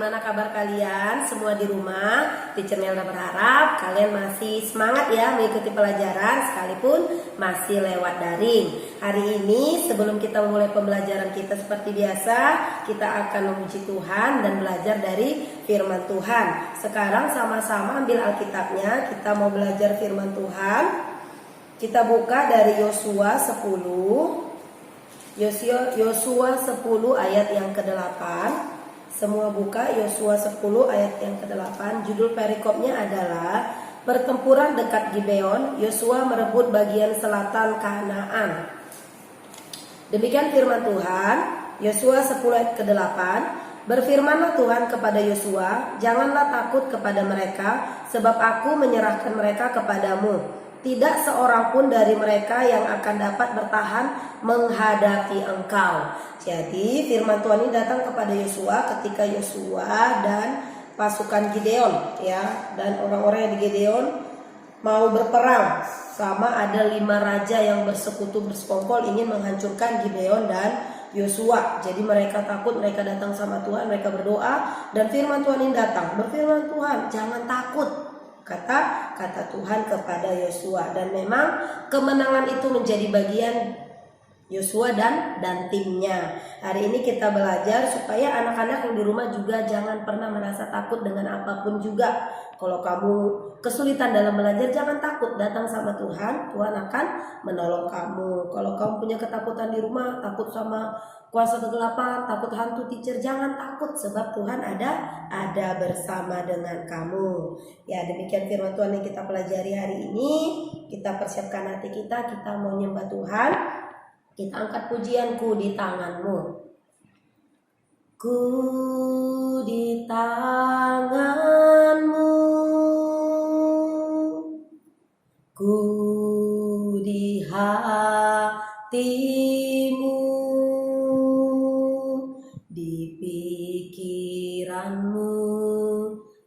Gimana kabar kalian semua di rumah? Teacher Melda berharap kalian masih semangat ya mengikuti pelajaran sekalipun masih lewat daring. Hari ini sebelum kita memulai pembelajaran kita seperti biasa, kita akan memuji Tuhan dan belajar dari firman Tuhan. Sekarang sama-sama ambil Alkitabnya, kita mau belajar firman Tuhan. Kita buka dari Yosua 10. Yosua 10 ayat yang ke-8. Semua buka Yosua 10 ayat yang ke-8. Judul perikopnya adalah Pertempuran dekat Gibeon, Yosua merebut bagian selatan Kanaan. Demikian firman Tuhan. Yosua 10 ayat ke-8. Berfirmanlah Tuhan kepada Yosua, janganlah takut kepada mereka, sebab aku menyerahkan mereka kepadamu. Tidak seorang pun dari mereka yang akan dapat bertahan menghadapi engkau. Jadi firman Tuhan ini datang kepada Yosua ketika Yosua dan pasukan Gideon ya, dan orang-orang yang di Gideon mau berperang sama ada 5 raja yang bersekutu bersekongkol ingin menghancurkan Gideon dan Yosua. Jadi mereka takut, mereka datang sama Tuhan, mereka berdoa dan firman Tuhan ini datang. Berfirman Tuhan, jangan takut. Kata Tuhan kepada Yosua, dan memang kemenangan itu menjadi bagian Yosua dan timnya. Hari ini kita belajar supaya anak-anak yang di rumah juga jangan pernah merasa takut dengan apapun juga. Kalau kamu kesulitan dalam belajar, jangan takut, datang sama Tuhan, Tuhan akan menolong kamu. Kalau kamu punya ketakutan di rumah, takut sama kuasa kegelapan, takut hantu teacher, jangan takut sebab Tuhan ada bersama dengan kamu. Ya, demikian firman Tuhan yang kita pelajari hari ini. Kita persiapkan hati kita mau menyembah Tuhan. Kita angkat pujianku di tanganmu. Ku di tanganmu, ku di hatimu, di pikiranmu,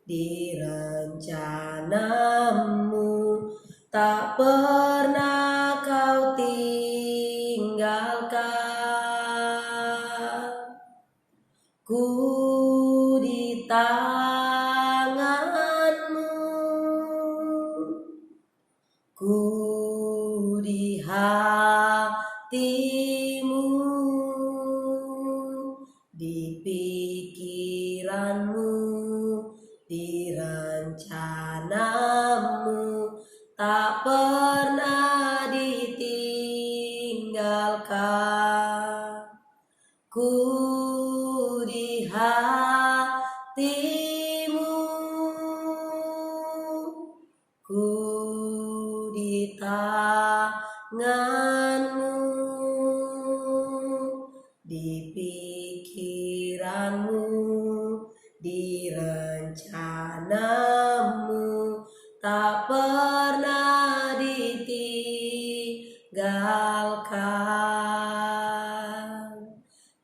di rencanamu, tak pernah kau tinggalkan. Ku di tanganmu, ku di hatimu, di pikiranmu, di rencanamu, tak pernah ditinggalkan. Ku di hatimu, ku di tanganmu, di pikiranmu, di rencanamu, tak pernah ditinggalkan.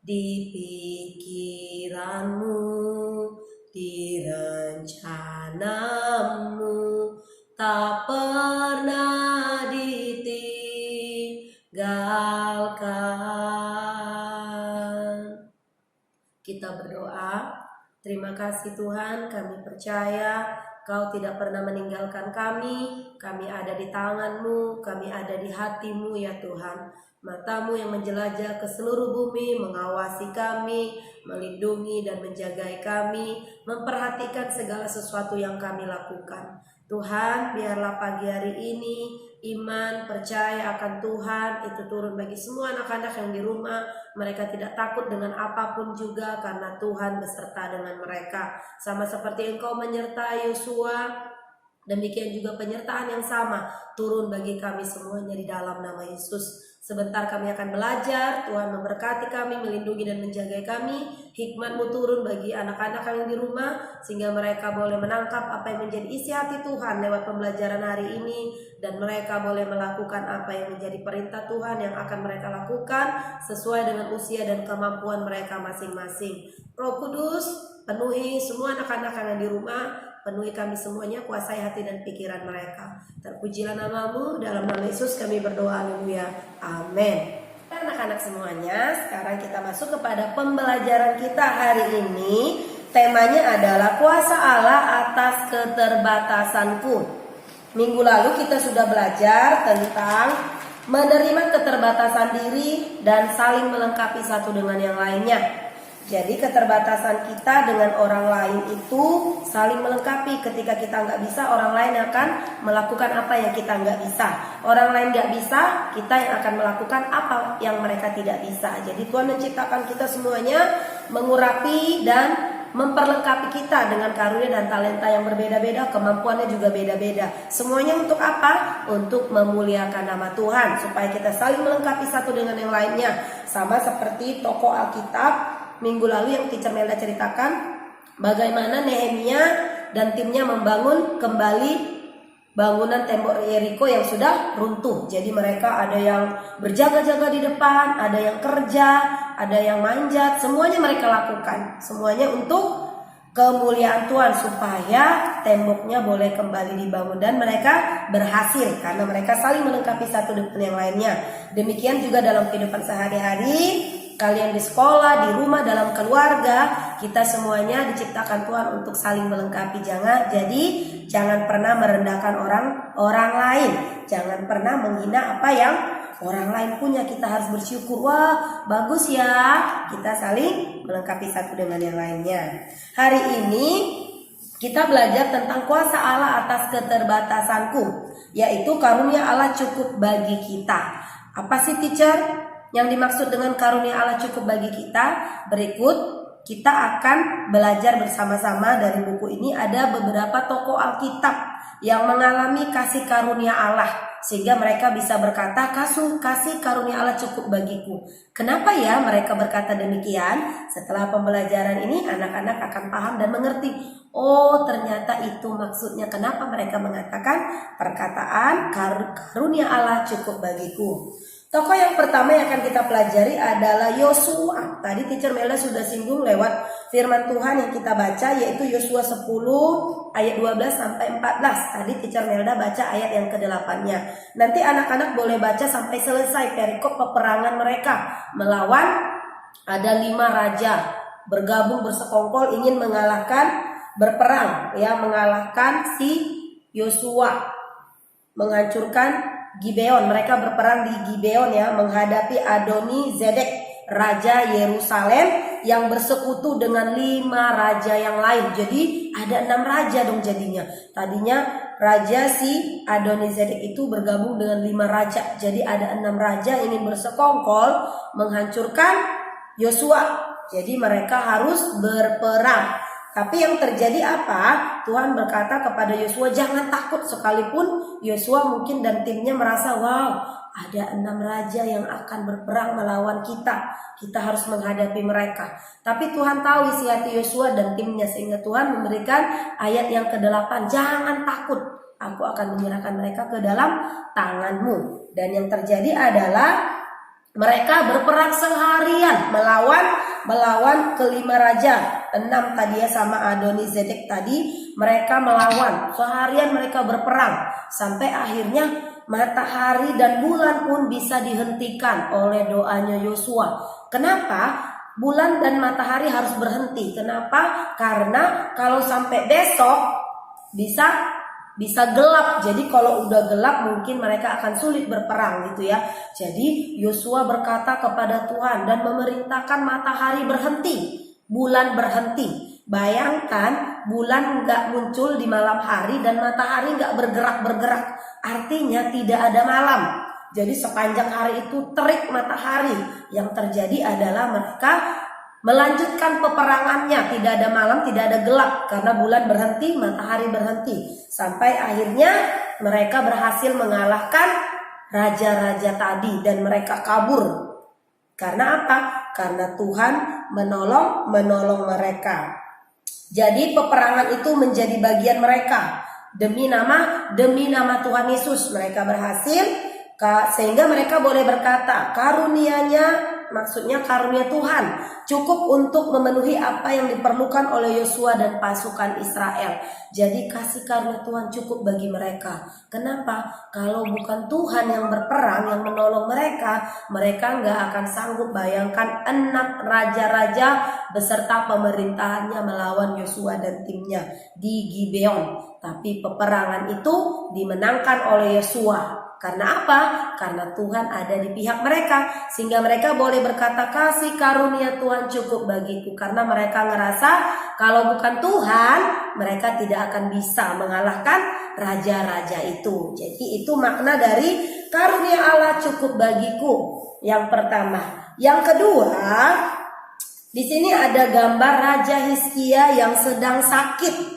Di pikiranmu, di rencanamu, tak pernah ditinggalkan. Kita berdoa. Terima kasih Tuhan, kami percaya Kau tidak pernah meninggalkan kami ada di tangan-Mu, kami ada di hati-Mu ya Tuhan. Mata-Mu yang menjelajah ke seluruh bumi, mengawasi kami, melindungi dan menjagai kami, memperhatikan segala sesuatu yang kami lakukan. Tuhan, biarlah pagi hari ini iman, percaya akan Tuhan itu turun bagi semua anak-anak yang di rumah. Mereka tidak takut dengan apapun juga karena Tuhan beserta dengan mereka. Sama seperti Engkau menyertai Yosua, demikian juga penyertaan yang sama turun bagi kami semuanya di dalam nama Yesus. Sebentar kami akan belajar, Tuhan memberkati kami, melindungi dan menjaga kami. Hikmat-Mu turun bagi anak-anak yang di rumah, sehingga mereka boleh menangkap apa yang menjadi isi hati Tuhan lewat pembelajaran hari ini. Dan mereka boleh melakukan apa yang menjadi perintah Tuhan yang akan mereka lakukan sesuai dengan usia dan kemampuan mereka masing-masing. Roh Kudus, penuhi semua anak-anak yang di rumah, penuhi kami semuanya, kuasai hati dan pikiran mereka. Terpujilah nama-Mu, dalam nama Yesus kami berdoa, haleluya, amin. Anak-anak semuanya, sekarang kita masuk kepada pembelajaran kita hari ini. temanya adalah kuasa Allah atas keterbatasanku. Minggu lalu kita sudah belajar tentang menerima keterbatasan diri dan saling melengkapi satu dengan yang lainnya. Jadi keterbatasan kita dengan orang lain itu saling melengkapi. Ketika kita nggak bisa, orang lain akan melakukan apa yang kita nggak bisa. Orang lain nggak bisa, kita yang akan melakukan apa yang mereka tidak bisa. Jadi Tuhan menciptakan kita semuanya mengurapi dan memperlengkapi kita dengan karunia dan talenta yang berbeda-beda, kemampuannya juga beda-beda. Semuanya untuk apa? Untuk memuliakan nama Tuhan, supaya kita saling melengkapi satu dengan yang lainnya. Sama seperti tokoh Alkitab minggu lalu yang Teacher Melda ceritakan, bagaimana Nehemia dan timnya membangun kembali bangunan tembok Yeriko yang sudah runtuh. Jadi mereka ada yang berjaga-jaga di depan, ada yang kerja, ada yang manjat, semuanya mereka lakukan. Semuanya untuk kemuliaan Tuhan, supaya temboknya boleh kembali dibangun, dan mereka berhasil karena mereka saling melengkapi satu dengan yang lainnya. Demikian juga dalam kehidupan sehari-hari, kalian di sekolah, di rumah, dalam keluarga, kita semuanya diciptakan Tuhan untuk saling melengkapi. Jangan pernah merendahkan orang lain. Jangan pernah menghina apa yang orang lain punya. Kita harus bersyukur, wah bagus ya, kita saling melengkapi satu dengan yang lainnya. Hari ini kita belajar tentang kuasa Allah atas keterbatasanku, yaitu karunia Allah cukup bagi kita. Apa sih teacher yang dimaksud dengan karunia Allah cukup bagi kita? Berikut kita akan belajar bersama-sama dari buku ini. Ada beberapa tokoh Alkitab yang mengalami kasih karunia Allah, sehingga mereka bisa berkata, kasih karunia Allah cukup bagiku. Kenapa ya mereka berkata demikian? Setelah pembelajaran ini anak-anak akan paham dan mengerti. Oh, ternyata itu maksudnya kenapa mereka mengatakan perkataan karunia Allah cukup bagiku. Tokoh yang pertama yang akan kita pelajari adalah Yosua. Tadi Teacher Melda sudah singgung lewat firman Tuhan yang kita baca, yaitu Yosua 10 ayat 12 sampai 14. Tadi Teacher Melda baca ayat yang ke-8-nya. Nanti anak-anak boleh baca sampai selesai perikop peperangan mereka melawan ada 5 raja bergabung bersekongkol ingin berperang mengalahkan si Yosua, menghancurkan Gibeon. Mereka berperang di Gibeon menghadapi Adoni Zedek, raja Yerusalem yang bersekutu dengan 5 raja yang lain. Jadi ada 6 raja dong jadinya. Tadinya raja si Adoni Zedek itu bergabung dengan 5 raja. Jadi ada 6 raja ingin bersekongkol menghancurkan Yosua. Jadi mereka harus berperang. Tapi yang terjadi apa? Tuhan berkata kepada Yosua, jangan takut. Sekalipun Yosua mungkin dan timnya merasa, wow, ada 6 raja yang akan berperang melawan kita. Kita harus menghadapi mereka. Tapi Tuhan tahu isi hati Yosua dan timnya, sehingga Tuhan memberikan ayat yang ke-8, jangan takut, aku akan menyerahkan mereka ke dalam tanganmu. Dan yang terjadi adalah mereka berperang seharian melawan ke-5 raja. 6 tadi sama Adoni Zedek tadi, mereka melawan seharian, mereka berperang sampai akhirnya matahari dan bulan pun bisa dihentikan oleh doanya Yosua. Kenapa bulan dan matahari harus berhenti? Kenapa? Karena kalau sampai besok bisa gelap. Jadi kalau udah gelap mungkin mereka akan sulit berperang gitu ya. Jadi Yosua berkata kepada Tuhan dan memerintahkan matahari berhenti, bulan berhenti. Bayangkan bulan nggak muncul di malam hari dan matahari nggak bergerak. Artinya tidak ada malam. Jadi sepanjang hari itu terik matahari. Yang terjadi adalah mereka melanjutkan peperangannya, tidak ada malam, tidak ada gelap, karena bulan berhenti, matahari berhenti. Sampai akhirnya mereka berhasil mengalahkan raja-raja tadi dan mereka kabur. Karena apa? Karena Tuhan menolong mereka. Jadi peperangan itu menjadi bagian mereka. Demi nama Tuhan Yesus mereka berhasil, sehingga mereka boleh berkata, karunia-Nya maksudnya karunia Tuhan cukup untuk memenuhi apa yang diperlukan oleh Yosua dan pasukan Israel. Jadi kasih karunia Tuhan cukup bagi mereka. Kenapa? Kalau bukan Tuhan yang berperang, yang menolong mereka, mereka nggak akan sanggup. Bayangkan 6 raja-raja beserta pemerintahannya melawan Yosua dan timnya di Gibeon. Tapi peperangan itu dimenangkan oleh Yosua. Karena apa? Karena Tuhan ada di pihak mereka, sehingga mereka boleh berkata kasih karunia Tuhan cukup bagiku. Karena mereka ngerasa kalau bukan Tuhan, mereka tidak akan bisa mengalahkan raja-raja itu. Jadi itu makna dari karunia Allah cukup bagiku. Yang pertama. Yang kedua, di sini ada gambar Raja Hizkia yang sedang sakit.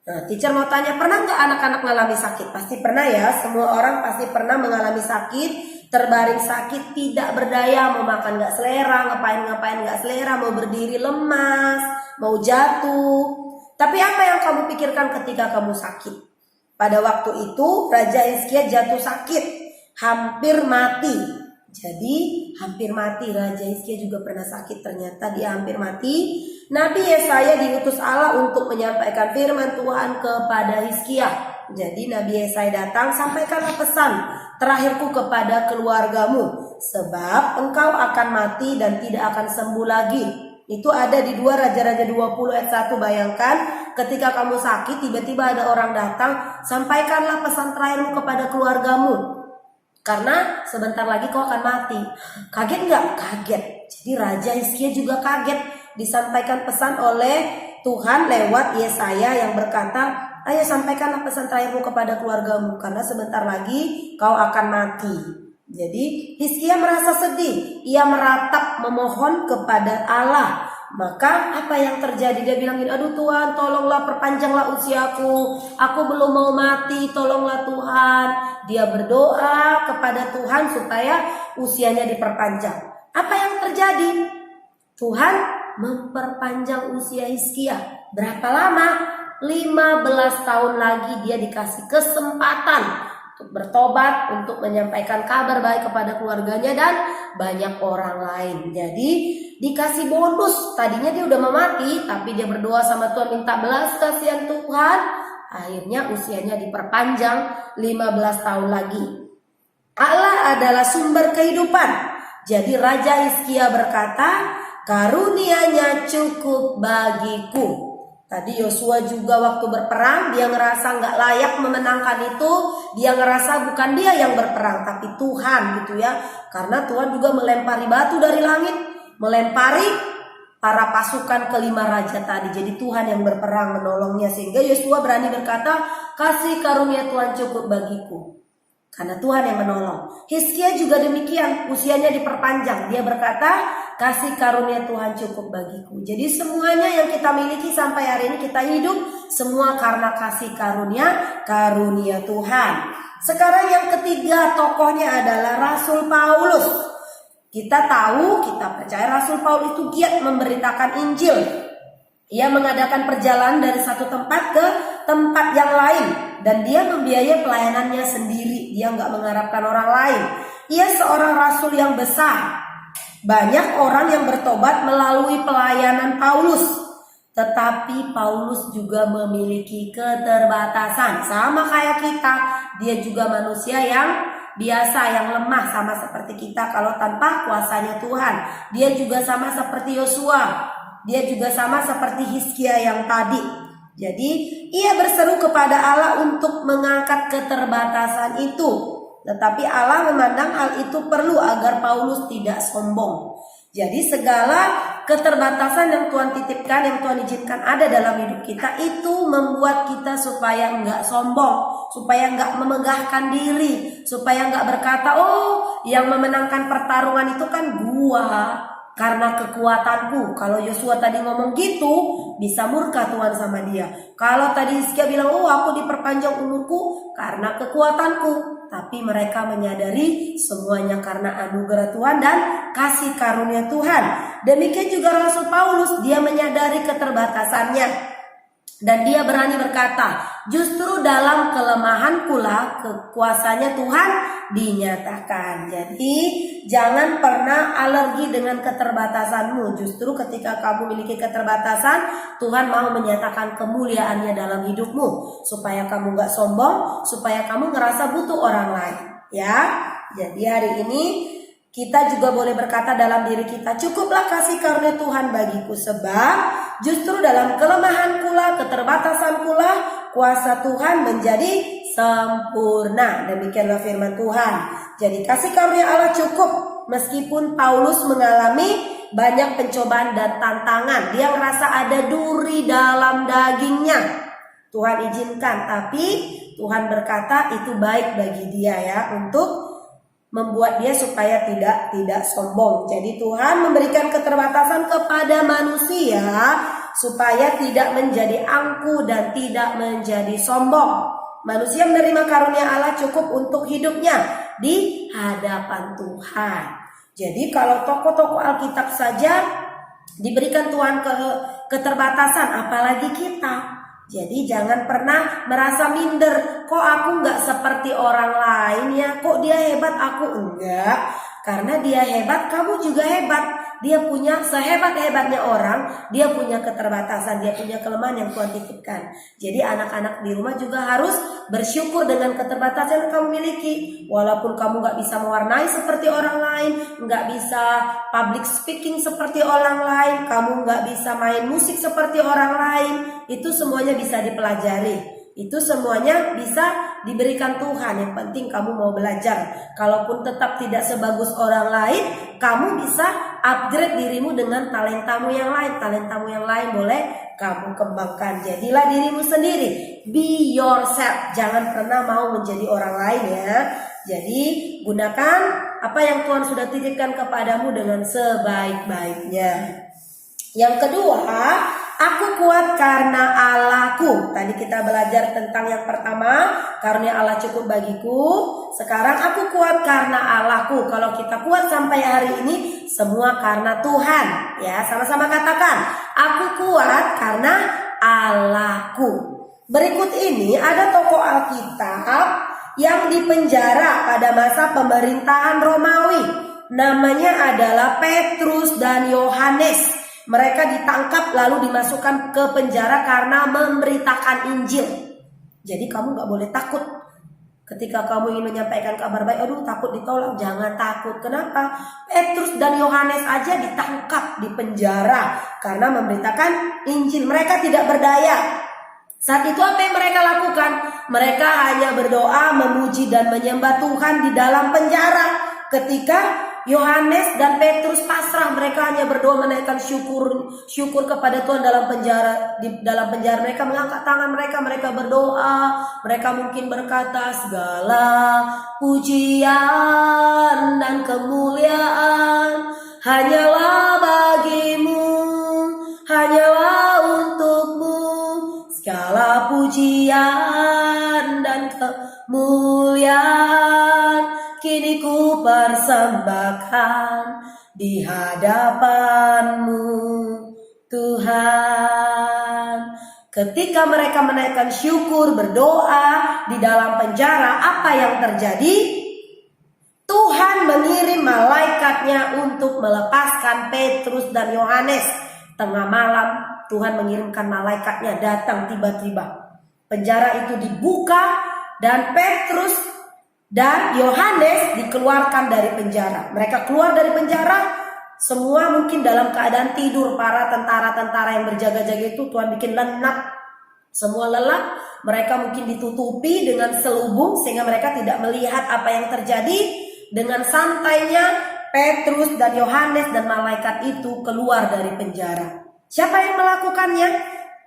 Nah, teacher mau tanya, pernah nggak anak-anak mengalami sakit? Pasti pernah ya, semua orang pasti pernah mengalami sakit, terbaring sakit, tidak berdaya, mau makan nggak selera, ngapain nggak selera, mau berdiri lemas, mau jatuh. Tapi apa yang kamu pikirkan ketika kamu sakit? Pada waktu itu Raja Hizkia jatuh sakit, hampir mati. Jadi hampir mati, Raja Hizkia juga pernah sakit, ternyata dia hampir mati. Nabi Yesaya diutus Allah untuk menyampaikan firman Tuhan kepada Hizkia. Jadi Nabi Yesaya datang, sampaikanlah pesan terakhirku kepada keluargamu, sebab engkau akan mati dan tidak akan sembuh lagi. Itu ada di 2 Raja-Raja 20 ayat 1. Bayangkan ketika kamu sakit, tiba-tiba ada orang datang, sampaikanlah pesan terakhirmu kepada keluargamu, karena sebentar lagi kau akan mati. Kaget nggak? Kaget. Jadi Raja Hizkia juga kaget. Disampaikan pesan oleh Tuhan lewat Yesaya yang berkata, ayo sampaikanlah pesan terakhirmu kepada keluargamu, karena sebentar lagi kau akan mati. Jadi Hizkia merasa sedih. Ia meratap memohon kepada Allah. Maka apa yang terjadi? Dia bilang gini, aduh Tuhan, tolonglah perpanjanglah usiaku, aku belum mau mati, tolonglah Tuhan. Dia berdoa kepada Tuhan supaya usianya diperpanjang. Apa yang terjadi? Tuhan memperpanjang usia Hizkia. Berapa lama? 15 tahun lagi dia dikasih kesempatan untuk bertobat, untuk menyampaikan kabar baik kepada keluarganya dan banyak orang lain. Jadi dikasih bonus. Tadinya dia udah mau mati, tapi dia berdoa sama Tuhan, minta belas kasihan Tuhan. Akhirnya usianya diperpanjang 15 tahun lagi. Allah adalah sumber kehidupan. Jadi Raja Hizkia berkata, karunia-Nya cukup bagiku. Tadi Yosua juga waktu berperang, dia ngerasa nggak layak memenangkan itu. Dia ngerasa bukan dia yang berperang, tapi Tuhan gitu ya. Karena Tuhan juga melempari batu dari langit, melempari para pasukan kelima raja tadi. Jadi Tuhan yang berperang menolongnya, sehingga Yosua berani berkata, kasih karunia Tuhan cukup bagiku. Karena Tuhan yang menolong. Hizkia juga demikian, usianya diperpanjang. Dia berkata, kasih karunia Tuhan cukup bagiku. Jadi semuanya yang kita miliki sampai hari ini kita hidup, semua karena kasih karunia Tuhan. Sekarang yang ketiga tokohnya adalah Rasul Paulus. Kita tahu, kita percaya Rasul Paulus itu giat memberitakan Injil. Ia mengadakan perjalanan dari satu tempat ke tempat yang lain, dan dia membiayai pelayanannya sendiri. Dia nggak mengharapkan orang lain. Ia seorang rasul yang besar. Banyak orang yang bertobat melalui pelayanan Paulus. Tetapi Paulus juga memiliki keterbatasan. Sama kayak kita, dia juga manusia yang biasa, yang lemah, sama seperti kita kalau tanpa kuasanya Tuhan. Dia juga sama seperti Yosua. Dia juga sama seperti Hizkia yang tadi. Jadi ia berseru kepada Allah untuk mengangkat keterbatasan itu. Tetapi Allah memandang hal itu perlu agar Paulus tidak sombong. Jadi segala keterbatasan yang Tuhan titipkan, yang Tuhan izinkan ada dalam hidup kita, itu membuat kita supaya enggak sombong, supaya enggak memegahkan diri, supaya enggak berkata, oh yang memenangkan pertarungan itu kan gua, karena kekuatanku. Kalau Yosua tadi ngomong gitu, bisa murka Tuhan sama dia. Kalau tadi Hizkia bilang, oh aku diperpanjang umurku karena kekuatanku. Tapi mereka menyadari semuanya karena anugerah Tuhan dan kasih karunia Tuhan. Demikian juga Rasul Paulus, dia menyadari keterbatasannya. Dan dia berani berkata, Justru dalam kelemahan pula kekuasaannya Tuhan dinyatakan. Jadi jangan pernah alergi dengan keterbatasanmu. Justru ketika kamu memiliki keterbatasan, Tuhan mau menyatakan kemuliaannya dalam hidupmu. Supaya kamu gak sombong, supaya kamu ngerasa butuh orang lain. Ya, jadi hari ini kita juga boleh berkata dalam diri kita, cukuplah kasih karunia Tuhan bagiku, sebab justru dalam kelemahan pula, keterbatasan pula, kuasa Tuhan menjadi sempurna. Demikianlah firman Tuhan. Jadi kasih karunia Allah cukup, meskipun Paulus mengalami banyak pencobaan dan tantangan. Dia merasa ada duri dalam dagingnya. Tuhan izinkan, tapi Tuhan berkata itu baik bagi dia ya, untuk membuat dia supaya tidak sombong. Jadi Tuhan memberikan keterbatasan kepada manusia supaya tidak menjadi angkuh dan tidak menjadi sombong. Manusia menerima karunia Allah cukup untuk hidupnya di hadapan Tuhan. Jadi kalau tokoh-tokoh Alkitab saja diberikan Tuhan keterbatasan, apalagi kita. Jadi jangan pernah merasa minder. Kok aku gak seperti orang lain ya? Kok dia hebat aku enggak? Karena dia hebat, kamu juga hebat. Dia punya sehebat-hebatnya orang, dia punya keterbatasan, dia punya kelemahan yang Tuhan titipkan. Jadi anak-anak di rumah juga harus bersyukur dengan keterbatasan yang kamu miliki. Walaupun kamu gak bisa mewarnai seperti orang lain, gak bisa public speaking seperti orang lain, kamu gak bisa main musik seperti orang lain, itu semuanya bisa dipelajari. Itu semuanya bisa diberikan Tuhan. Yang penting kamu mau belajar. Kalaupun tetap tidak sebagus orang lain, kamu bisa upgrade dirimu dengan talentamu yang lain. Talentamu yang lain boleh kamu kembangkan. Jadilah dirimu sendiri. Be yourself. Jangan pernah mau menjadi orang lain ya. Jadi gunakan apa yang Tuhan sudah titipkan kepadamu dengan sebaik-baiknya. Yang kedua, aku kuat karena Allahku. Tadi kita belajar tentang yang pertama, karunia Allah cukup bagiku. Sekarang aku kuat karena Allahku. Kalau kita kuat sampai hari ini, semua karena Tuhan. Ya, sama-sama katakan, aku kuat karena Allahku. Berikut ini ada tokoh Alkitab yang dipenjara pada masa pemerintahan Romawi. Namanya adalah Petrus dan Yohanes. Mereka ditangkap lalu dimasukkan ke penjara karena memberitakan Injil. Jadi kamu gak boleh takut. Ketika kamu ingin menyampaikan kabar baik, aduh takut ditolak, jangan takut. Kenapa? Petrus dan Yohanes aja ditangkap di penjara karena memberitakan Injil. Mereka tidak berdaya. Saat itu apa yang mereka lakukan? Mereka hanya berdoa, memuji dan menyembah Tuhan di dalam penjara. Ketika Yohanes dan Petrus pasrah, mereka hanya berdoa menaikkan syukur kepada Tuhan dalam penjara. Di dalam penjara mereka mengangkat tangan mereka berdoa. Mereka mungkin berkata, segala pujian dan kemuliaan hanyalah bagimu, hanyalah untukmu. Segala pujian dan kemuliaan kini ku persembahkan di hadapanmu Tuhan. Ketika mereka menaikkan syukur, berdoa di dalam penjara, apa yang terjadi? Tuhan mengirim malaikatnya untuk melepaskan Petrus dan Yohanes. Tengah malam Tuhan mengirimkan malaikatnya datang tiba-tiba. Penjara itu dibuka dan Petrus dan Yohanes dikeluarkan dari penjara. Mereka keluar dari penjara, semua mungkin dalam keadaan tidur. Para tentara-tentara yang berjaga-jaga itu Tuhan bikin lelap. Semua lelap, mereka mungkin ditutupi dengan selubung sehingga mereka tidak melihat apa yang terjadi. Dengan santainya Petrus dan Yohanes dan malaikat itu keluar dari penjara. Siapa yang melakukannya?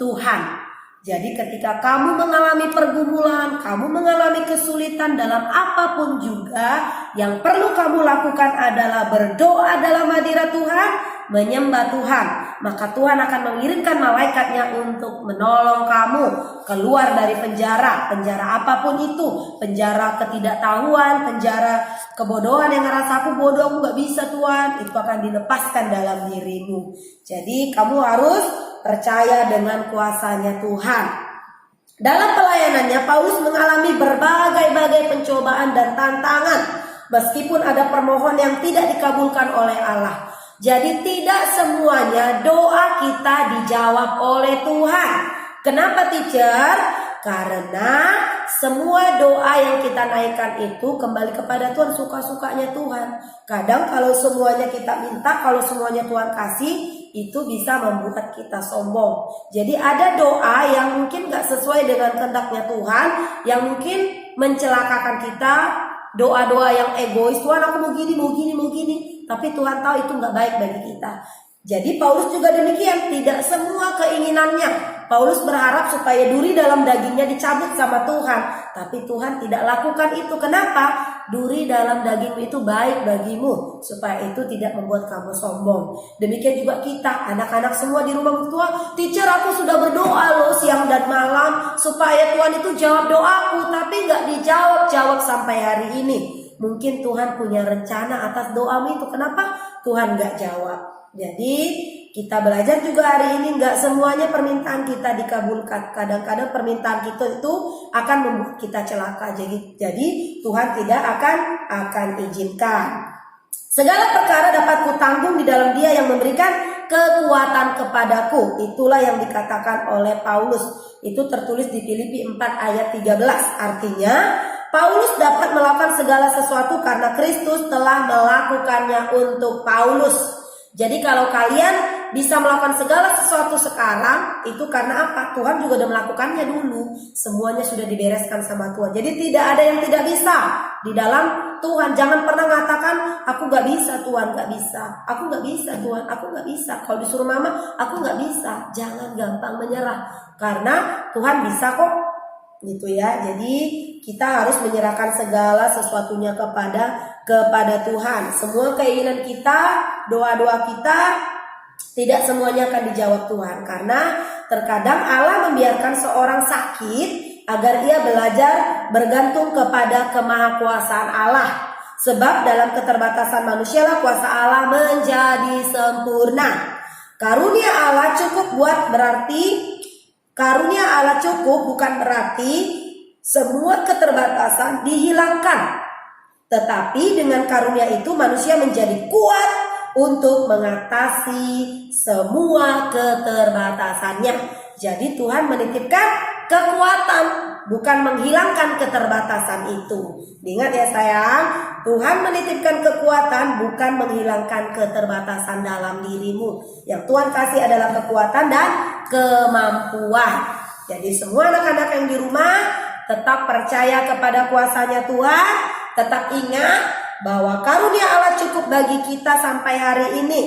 Tuhan. Jadi ketika kamu mengalami pergumulan, kamu mengalami kesulitan dalam apapun juga, yang perlu kamu lakukan adalah berdoa dalam hadirat Tuhan, menyembah Tuhan. Maka Tuhan akan mengirimkan malaikatnya untuk menolong kamu keluar dari penjara. Penjara apapun itu, penjara ketidaktahuan, penjara kebodohan yang ngerasa aku bodoh, aku gak bisa Tuhan, itu akan dilepaskan dalam dirimu. Jadi kamu harus percaya dengan kuasanya Tuhan. Dalam pelayanannya Paulus mengalami berbagai-bagai pencobaan dan tantangan, meskipun ada permohonan yang tidak dikabulkan oleh Allah. Jadi tidak semuanya doa kita dijawab oleh Tuhan. Kenapa, teacher? Karena semua doa yang kita naikkan itu kembali kepada Tuhan, suka-sukanya Tuhan. Kadang kalau semuanya kita minta, kalau semuanya Tuhan kasih, itu bisa membuat kita sombong. Jadi ada doa yang mungkin gak sesuai dengan kehendaknya Tuhan, yang mungkin mencelakakan kita. Doa-doa yang egois, Tuhan aku mau gini, mau gini, mau gini. Tapi Tuhan tahu itu gak baik bagi kita. Jadi Paulus juga demikian, tidak semua keinginannya. Paulus berharap supaya duri dalam dagingnya dicabut sama Tuhan. Tapi Tuhan tidak lakukan itu. Kenapa? Duri dalam dagingmu itu baik bagimu, supaya itu tidak membuat kamu sombong. Demikian juga kita, anak-anak semua di rumah tua. Teacher, aku sudah berdoa loh siang dan malam supaya Tuhan itu jawab doaku, tapi gak dijawab sampai hari ini. Mungkin Tuhan punya rencana atas doamu itu. Kenapa Tuhan gak jawab? Jadi kita belajar juga hari ini gak semuanya permintaan kita dikabulkan. Kadang-kadang permintaan kita itu akan membuat kita celaka. Jadi Tuhan tidak akan izinkan. Segala perkara dapat kutanggung di dalam Dia yang memberikan kekuatan kepadaku. Itulah yang dikatakan oleh Paulus. Itu tertulis di Filipi 4 ayat 13. Artinya Paulus dapat melakukan segala sesuatu karena Kristus telah melakukannya untuk Paulus. Jadi kalau kalian bisa melakukan segala sesuatu sekarang, itu karena apa? Tuhan juga udah melakukannya dulu. Semuanya sudah dibereskan sama Tuhan. Jadi tidak ada yang tidak bisa di dalam Tuhan. Jangan pernah mengatakan, aku gak bisa Tuhan, gak bisa. Aku gak bisa Tuhan, aku gak bisa. Kalau disuruh mama, aku gak bisa. Jangan gampang menyerah. Karena Tuhan bisa kok. Gitu ya. Jadi kita harus menyerahkan segala sesuatunya kepada Tuhan. Semua keinginan kita, doa-doa kita, tidak semuanya akan dijawab Tuhan. Karena terkadang Allah membiarkan seorang sakit agar ia belajar bergantung kepada kemahakuasaan Allah. Sebab dalam keterbatasan manusia lah kuasa Allah menjadi sempurna. Karunia Allah cukup bukan berarti semua keterbatasan dihilangkan. Tetapi dengan karunia itu manusia menjadi kuat untuk mengatasi semua keterbatasannya. Jadi Tuhan menitipkan kekuatan, bukan menghilangkan keterbatasan itu. Ingat ya sayang, Tuhan menitipkan kekuatan, bukan menghilangkan keterbatasan dalam dirimu. Yang Tuhan kasih adalah kekuatan dan kemampuan. Jadi semua anak-anak yang di rumah tetap percaya kepada kuasanya Tuhan. Tetap ingat bahwa karunia Allah cukup bagi kita sampai hari ini.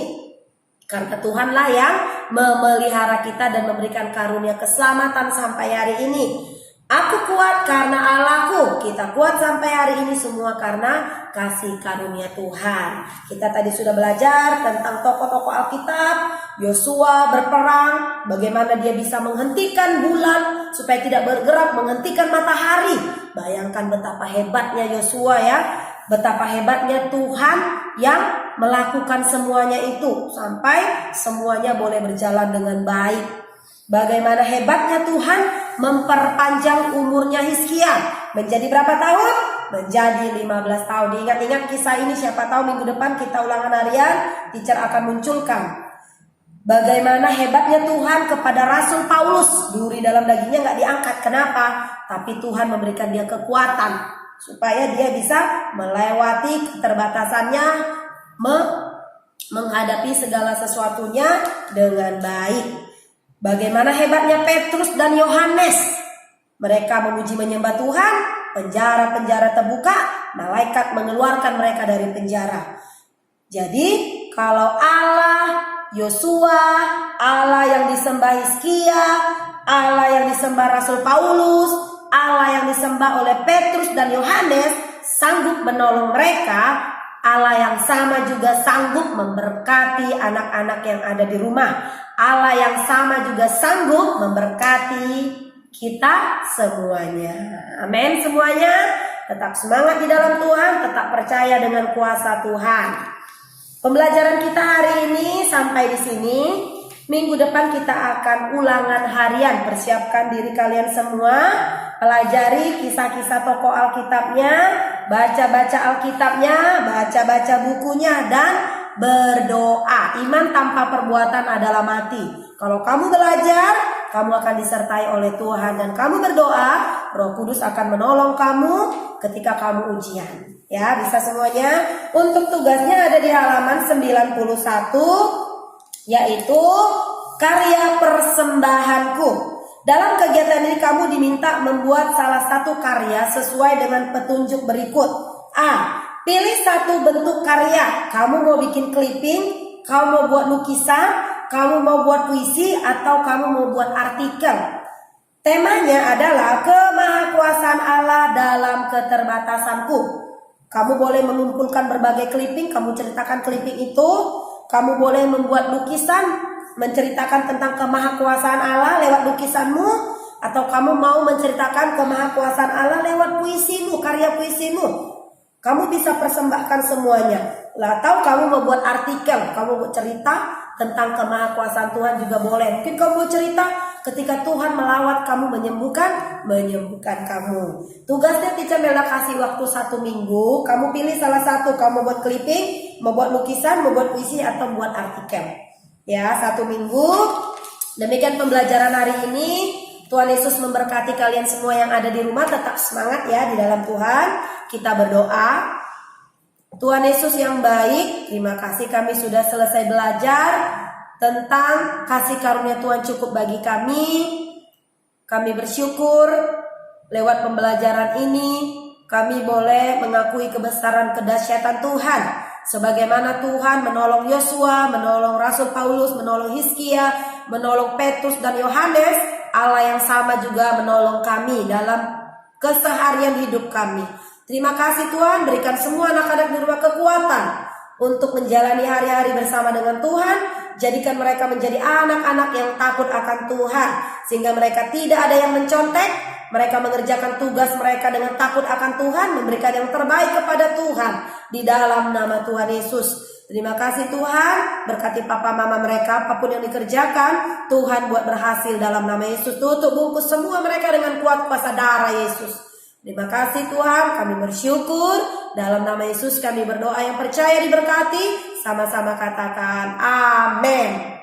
Karena Tuhanlah yang memelihara kita dan memberikan karunia keselamatan sampai hari ini. Aku kuat karena Allahku. Kita kuat sampai hari ini semua karena kasih karunia Tuhan. Kita tadi sudah belajar tentang tokoh-tokoh Alkitab. Yosua berperang, bagaimana dia bisa menghentikan bulan supaya tidak bergerak, menghentikan matahari. Bayangkan betapa hebatnya Yosua ya. Betapa hebatnya Tuhan yang melakukan semuanya itu sampai semuanya boleh berjalan dengan baik. Bagaimana hebatnya Tuhan memperpanjang umurnya Hizkia. Menjadi berapa tahun? Menjadi 15 tahun. Ingat-ingat kisah ini, siapa tahu minggu depan kita ulangan harian, teacher akan munculkan. Bagaimana hebatnya Tuhan kepada Rasul Paulus. Duri dalam dagingnya gak diangkat. Kenapa? Tapi Tuhan memberikan dia kekuatan supaya dia bisa melewati keterbatasannya, menghadapi segala sesuatunya dengan baik. Bagaimana hebatnya Petrus dan Yohanes. Mereka memuji menyembah Tuhan, penjara-penjara terbuka, malaikat mengeluarkan mereka dari penjara. Jadi kalau Allah, Yosua, Allah yang disembah Hizkia, Allah yang disembah Rasul Paulus, Allah yang disembah oleh Petrus dan Yohanes sanggup menolong mereka, Allah yang sama juga sanggup memberkati anak-anak yang ada di rumah. Allah yang sama juga sanggup memberkati kita semuanya. Amin semuanya. Tetap semangat di dalam Tuhan, tetap percaya dengan kuasa Tuhan. Pembelajaran kita hari ini sampai di sini. Minggu depan kita akan ulangan harian. Persiapkan diri kalian semua, pelajari kisah-kisah tokoh Alkitabnya, baca-baca Alkitabnya, baca-baca bukunya, dan berdoa. Iman tanpa perbuatan adalah mati. Kalau kamu belajar, kamu akan disertai oleh Tuhan, dan kamu berdoa, Roh Kudus akan menolong kamu ketika kamu ujian. Ya, bisa semuanya. Untuk tugasnya ada di halaman 91, yaitu karya persembahanku. Dalam kegiatan ini kamu diminta membuat salah satu karya sesuai dengan petunjuk berikut. A. Pilih satu bentuk karya. Kamu mau bikin clipping, kamu mau buat lukisan, kamu mau buat puisi, atau kamu mau buat artikel. Temanya adalah kemahakuasaan Allah dalam keterbatasanku. Kamu boleh mengumpulkan berbagai clipping, kamu ceritakan clipping itu. Kamu boleh membuat lukisan, menceritakan tentang kemahakuasaan Allah lewat lukisanmu, atau kamu mau menceritakan kemahakuasaan Allah lewat puisimu, karya puisimu. Kamu bisa persembahkan semuanya. Atau kamu mau buat artikel, kamu mau cerita tentang kemahakuasaan Tuhan juga boleh. Mungkin kamu mau cerita ketika Tuhan melawat kamu, menyembuhkan kamu. Tugasnya Teacher Melda kasih waktu 1 minggu. Kamu pilih salah satu, kamu buat clipping, mau buat lukisan, mau buat puisi, atau buat artikel. Ya, 1 minggu. Demikian pembelajaran hari ini. Tuhan Yesus memberkati kalian semua yang ada di rumah. Tetap semangat ya di dalam Tuhan. Kita berdoa. Tuhan Yesus yang baik, terima kasih kami sudah selesai belajar tentang kasih karunia Tuhan cukup bagi kami. Kami bersyukur lewat pembelajaran ini kami boleh mengakui kebesaran kedahsyatan Tuhan. Sebagaimana Tuhan menolong Yosua, menolong Rasul Paulus, menolong Hizkia, menolong Petrus dan Yohanes, Allah yang sama juga menolong kami dalam keseharian hidup kami. Terima kasih Tuhan, berikan semua anak-anak di rumah kekuatan untuk menjalani hari-hari bersama dengan Tuhan. Jadikan mereka menjadi anak-anak yang takut akan Tuhan, sehingga mereka tidak ada yang mencontek. Mereka mengerjakan tugas mereka dengan takut akan Tuhan, memberikan yang terbaik kepada Tuhan di dalam nama Tuhan Yesus. Terima kasih Tuhan, berkati papa mama mereka, apapun yang dikerjakan, Tuhan buat berhasil dalam nama Yesus. Tutup bungkus semua mereka dengan kuat kuasa darah Yesus. Terima kasih Tuhan, kami bersyukur. Dalam nama Yesus kami berdoa yang percaya diberkati. Sama-sama katakan amin.